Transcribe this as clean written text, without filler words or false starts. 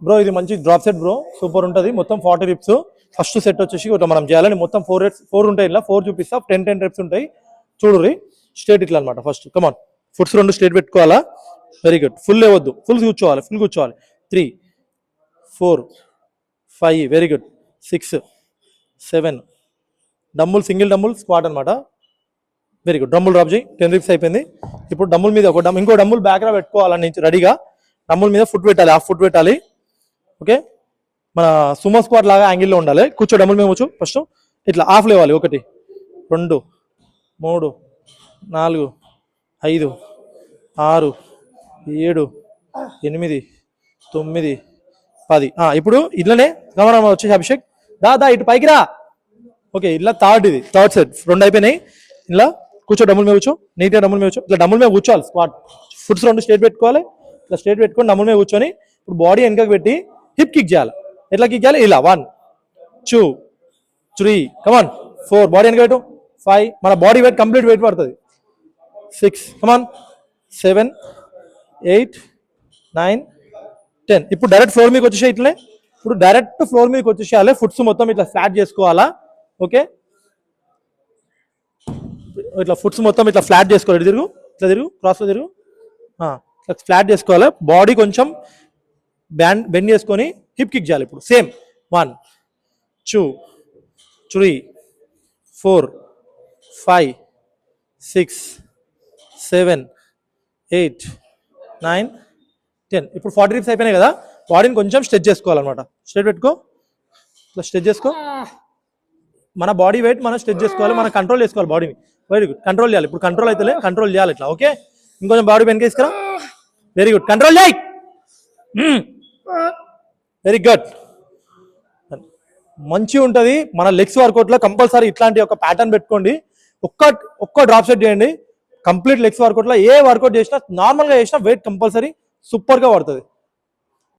Bro ఇది మంచి drop set bro, super ఉంటుంది. మొత్తం 40 రిప్స్. ఫస్ట్ సెట్ వచ్చేసి ఇట్లా మనం చేయాలని మొత్తం 4 ఉంటాయి, ఇలా 4 చూపిస్తా. 10 రిప్స్ ఉంటాయి చూడుర్రి. స్ట్రేట్ ఇట్లా అనమాట. ఫస్ట్ కమాన్ ఫుట్స్ 2 స్ట్రేట్ పెట్టుకోవాలా. Very good. ఫుల్ లేవద్దు, ఫుల్ కూర్చోవాలి. 3, 4, 5 very good. 6, 7 dumbbell, single dumbbell squat అనమాట. Very good. డమ్ముల్ డ్రాప్ చేయి. 10 రిప్స్ అయిపోయింది. ఇప్పుడు డమ్ముల్ మీద ఇంకో డమ్ముల్ బ్యాక్ రా పెట్టుకోవాలని రెడీగా. డమ్ముల్ మీద ఫుట్ పెట్టాలి, హాఫ్ ఫుట్ పెట్టాలి. ఓకే, మన సుమో స్క్వాట్ లాగా యాంగిల్లో ఉండాలి. కూర్చో, డమ్ముల్ మీద కూర్చో. ఫస్ట్ ఇట్లా హాఫ్ లేవాలి. 1, 2, 3, 4, 5, 6, 7, 8, 9, 10. ఇప్పుడు ఇట్లనే గమనం వచ్చేసి అభిషేక్ దా ఇటు పైకి రా. ఓకే, ఇట్లా థర్డ్ సెట్ 2 అయిపోయినాయి. ఇలా కూర్చో, డమ్ముల్ మీద కూర్చో. నీట్గా డమ్ముల్ మీద కూర్చో. ఇట్లా డమ్ముల్ మీద కూర్చోవాలి. స్క్వాట్ ఫుట్స్ 2 స్ట్రేట్ పెట్టుకోవాలి. ఇట్లా స్ట్రేట్ పెట్టుకొని డమ్ముల్ మీద కూర్చొని ఇప్పుడు బాడీ వెనకకి పెట్టి హిప్ కిక్ చేయాలి. ఎట్లా కిక్ చేయాలి? ఇలా 1, 2, 3 కమాన్ 4 బాడీ వెనక పెట్టు. 5 మన బాడీ వెయిట్ కంప్లీట్ వెయిట్ పడుతుంది. 6 కమాన్ 7, 8, 9, 10. ఇప్పుడు డైరెక్ట్ ఫ్లోర్ మీదకి వచ్చేసి ఇట్లనే. ఇప్పుడు డైరెక్ట్ ఫ్లోర్ మీదకి వచ్చేసేయాలి. ఫుట్స్ మొత్తం ఇట్లా ఫ్లాట్ చేసుకోవాలా. ఓకే, ఇట్లా ఫుట్స్ మొత్తం ఇట్లా ఫ్లాట్ చేసుకోవాలి. తిరుగు, ఇట్లా తిరుగు, క్రాస్లో తిరుగు. ఫ్లాట్ చేసుకోవాలి. బాడీ కొంచెం బెండ్ చేసుకొని హిప్ కిక్ చేయాలి. ఇప్పుడు సేమ్ 1, 2, 3, 4, 5, 6, 7, 8, 9, 10. ఇప్పుడు 40 రిప్స్ అయిపోయినాయి కదా. బాడీని కొంచెం స్ట్రెచ్ చేసుకోవాలన్నమాట. స్ట్రెచ్ పెట్టుకో, ఇట్లా స్ట్రెచ్ చేసుకో. మన బాడీ వెయిట్ మనం స్ట్రెచ్ చేసుకోవాలి, మనం కంట్రోల్ చేసుకోవాలి బాడీని. Very good. కంట్రోల్ చేయాలి. ఇప్పుడు కంట్రోల్ అయితే కంట్రోల్ చేయాలి ఇట్లా. ఓకే, ఇంకొంచెం బాడీ వెనక తీసుకురా. Very good. కంట్రోల్ చేయి. Very good. మంచిగా ఉంటుంది. మన లెగ్స్ వర్కౌట్లో కంపల్సరీ ఇట్లాంటి ఒక ప్యాటర్న్ పెట్టుకోండి. ఒక్క డ్రాప్ సెట్ చేయండి. కంప్లీట్ లెగ్స్ వర్కౌట్లో ఏ వర్కౌట్ చేసినా, నార్మల్గా చేసినా వెయిట్ కంపల్సరీ సూపర్గా పడుతుంది.